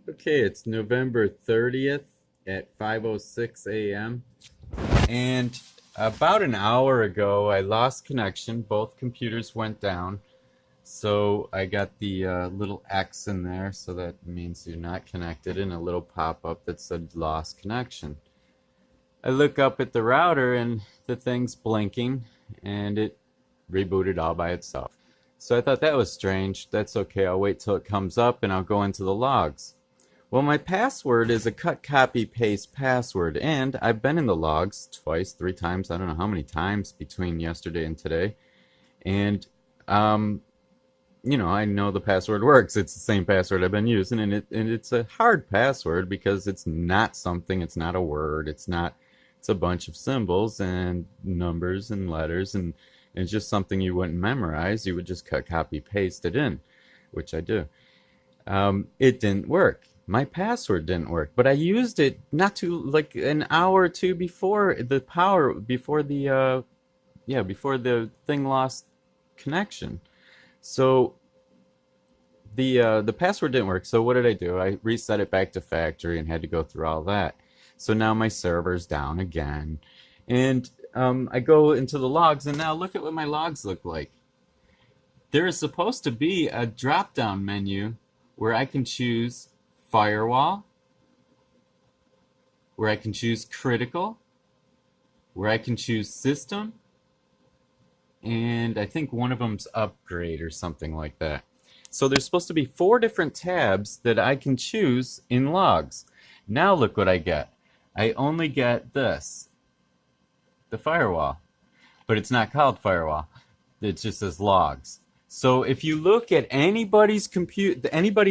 Okay, it's November 30th at 5:06 a.m. And about an hour ago, I lost connection. Both computers went down. So I got the little X in there, so that means you're not connected, and a little pop-up that said lost connection. I look up at the router and the thing's blinking, and it rebooted all by itself. So I thought that was strange. That's okay, I'll wait till it comes up and I'll go into the logs. Well, my password is a cut, copy, paste password, and I've been in the logs twice, three times, I don't know how many times between yesterday and today. And, um, I know the password works. It's the same password I've been using, and it's a hard password because it's not something, it's not a word, it's a bunch of symbols and numbers and letters, and it's just something you wouldn't memorize. You would just cut, copy, paste it in, which I do. It didn't work. My password didn't work, but I used it not too like an hour or two before before the thing lost connection. So the password didn't work. So what did I do? I reset it back to factory and had to go through all that. So now my server's down again, and I go into the logs, and now look at what my logs look like. There is supposed to be a drop-down menu where I can choose firewall, where I can choose critical, where I can choose system, and I think one of them's upgrade or something like that. So there's supposed to be 4 different tabs that I can choose in logs. Now look what I get. I only get this, the firewall, but it's not called firewall. It just says logs. So if you look at anybody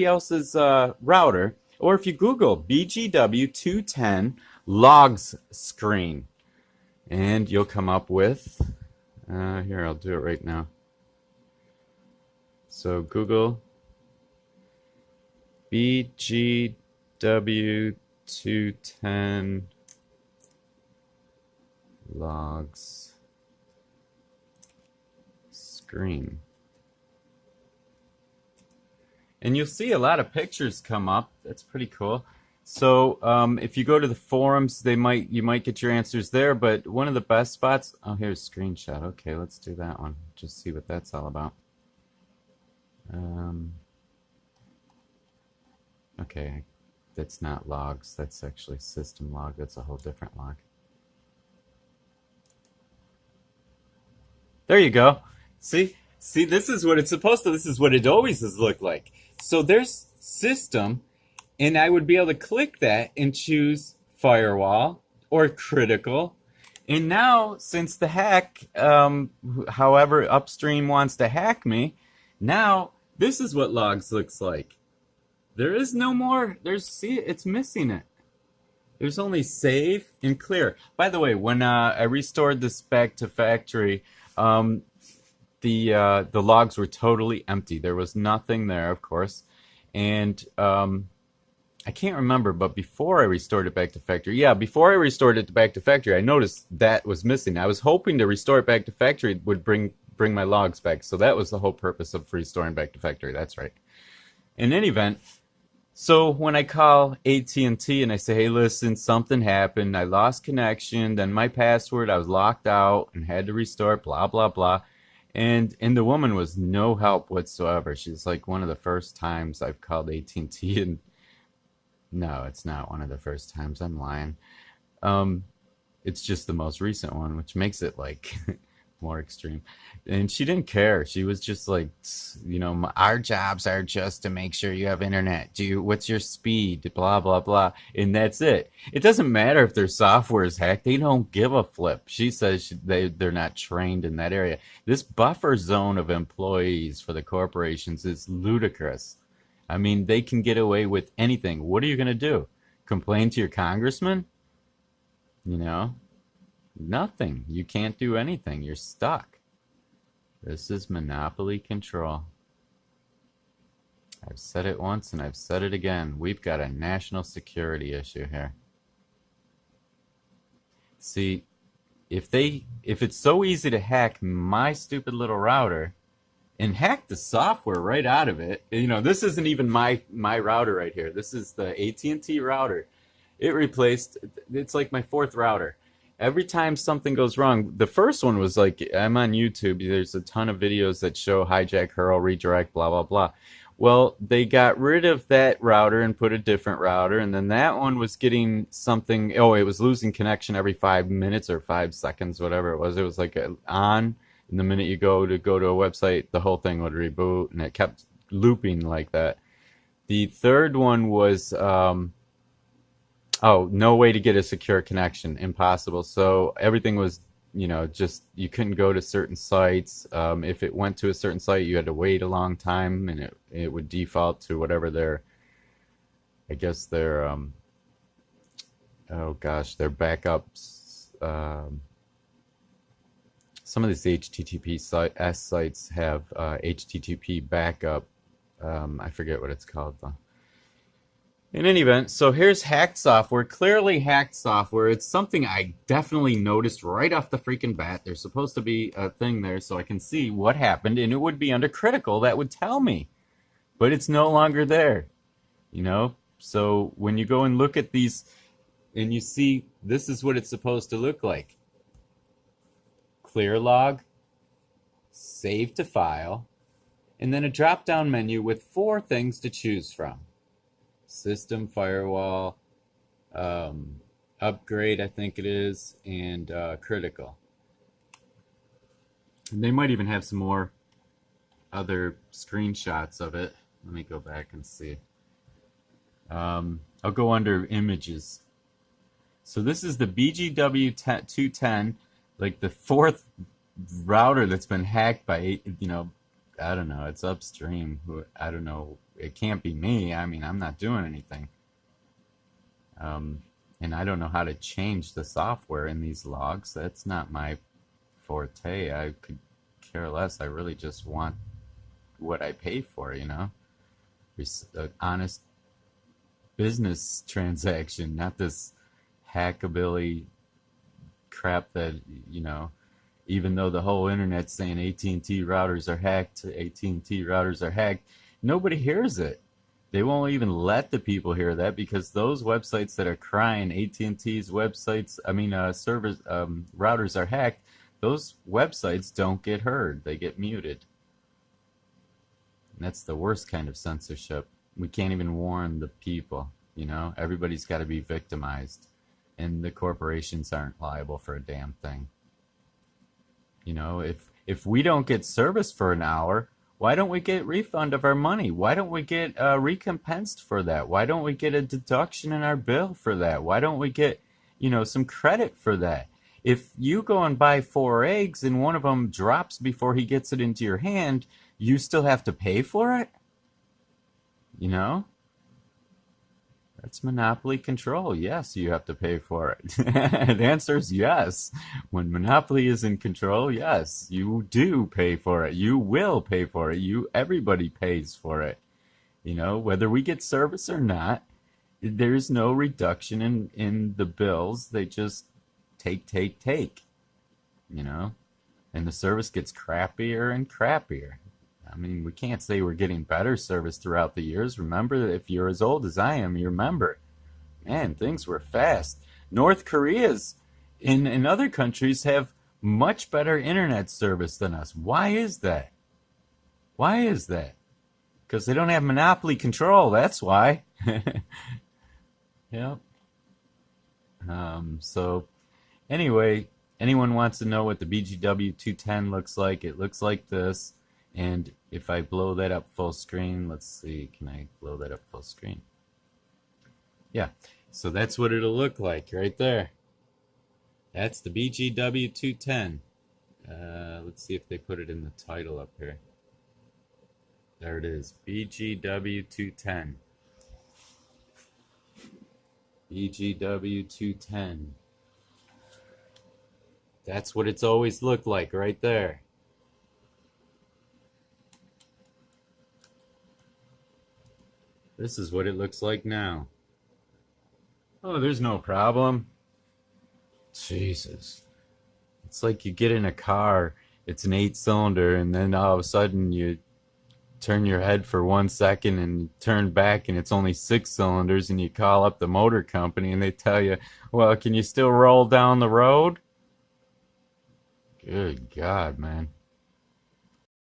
else's router, or if you Google BGW210 logs screen, and you'll come up with, here, I'll do it right now. So Google BGW210 logs screen. And you'll see a lot of pictures come up. That's pretty cool. So if you go to the forums, you might get your answers there. But one of the best spots. Oh, here's a screenshot. Okay, let's do that one. Just see what that's all about. Okay, that's not logs. That's actually system log. That's a whole different log. There you go. See, this is what it's supposed to. This is what it always has looked like. So there's system, and I would be able to click that and choose firewall or critical. And now, since the hack, however upstream wants to hack me, now this is what logs looks like. There is no more. See, it's missing it. There's only save and clear. By the way, when I restored this back to factory, the logs were totally empty. There was nothing there, of course, and I can't remember, but before I restored it back to factory, before I restored it back to factory, I noticed that was missing. I was hoping to restore it back to factory it would bring my logs back. So that was the whole purpose of restoring back to factory. That's right. In any event, so when I call AT&T and I say, hey, listen, something happened. I lost connection. Then my password, I was locked out and had to restore it, blah, blah, blah. And the woman was no help whatsoever. She's like one of the first times I've called AT&T, and no, it's not one of the first times. I'm lying. It's just the most recent one, which makes it like more extreme. And she didn't care. She was just like, our jobs are just to make sure you have internet. What's your speed? Blah, blah, blah. And that's it. It doesn't matter if their software is hacked. They don't give a flip. She says they're not trained in that area. This buffer zone of employees for the corporations is ludicrous. I mean, they can get away with anything. What are you going to do? Complain to your congressman? Nothing. You can't do anything. You're stuck. This is monopoly control. I've said it once and I've said it again. We've got a national security issue here. See, if it's so easy to hack my stupid little router, and hacked the software right out of it. You know, this isn't even my router right here. This is the AT&T router. It replaced. It's like my fourth router. Every time something goes wrong, the first one was like, I'm on YouTube. There's a ton of videos that show hijack, hurl, redirect, blah blah blah. Well, they got rid of that router and put a different router, and then that one was getting something. Oh, it was losing connection every 5 minutes or 5 seconds, whatever it was. It was like on, and the minute you go to a website, the whole thing would reboot, and it kept looping like that. The third one was oh, no way to get a secure connection, impossible. So everything was, you know, just you couldn't go to certain sites. If it went to a certain site, you had to wait a long time, and it would default to whatever their, I guess their oh gosh, their backups. Some of these HTTPS sites have HTTP backup. I forget what it's called though. In any event, so here's hacked software, clearly hacked software. It's something I definitely noticed right off the freaking bat. There's supposed to be a thing there so I can see what happened, and it would be under critical. That would tell me. But it's no longer there, you know? So when you go and look at these and you see this is what it's supposed to look like. Clear log, save to file, and then a drop-down menu with 4 things to choose from. System, firewall, upgrade, I think it is, and critical. And they might even have some more other screenshots of it. Let me go back and see. I'll go under images. So this is the BGW210, like the 4th router that's been hacked by, you know, I don't know, it's upstream. I don't know. It can't be me. I mean, I'm not doing anything. And I don't know how to change the software in these logs. That's not my forte. I could care less. I really just want what I pay for, you know? An honest business transaction, not this hackabilly crap that, you know, even though the whole internet's saying AT&T routers are hacked, AT&T routers are hacked, nobody hears it. They won't even let the people hear that because those websites that are crying AT&T's websites, I mean, servers, routers are hacked, those websites don't get heard. They get muted. And that's the worst kind of censorship. We can't even warn the people, you know? Everybody's got to be victimized. And the corporations aren't liable for a damn thing. You know, if we don't get service for an hour, why don't we get refund of our money? Why don't we get recompensed for that? Why don't we get a deduction in our bill for that? Why don't we get, you know, some credit for that? If you go and buy 4 eggs and one of them drops before he gets it into your hand, you still have to pay for it? You know? That's monopoly control. Yes, you have to pay for it. The answer is yes. When monopoly is in control, yes, you do pay for it. You will pay for it. Everybody pays for it. You know, whether we get service or not, there's no reduction in the bills. They just take. You know, and the service gets crappier and crappier. I mean, we can't say we're getting better service throughout the years. Remember, if you're as old as I am, you remember, man, things were fast. North Korea's in other countries have much better internet service than us. Why is that? Why is that? Because they don't have monopoly control. That's why. Yep. So, anyway, anyone wants to know what the BGW 210 looks like? It looks like this. And if I blow that up full screen, let's see, can I blow that up full screen? Yeah, so that's what it'll look like right there. That's the BGW 210. Let's see if they put it in the title up here. There it is, BGW 210. BGW 210. That's what it's always looked like right there. This is what it looks like now. Oh, there's no problem. Jesus. It's like you get in a car it's an 8 cylinder, and then all of a sudden you turn your head for 1 second and turn back and it's only 6 cylinders, and you call up the motor company and they tell you, well, can you still roll down the road? Good God, man.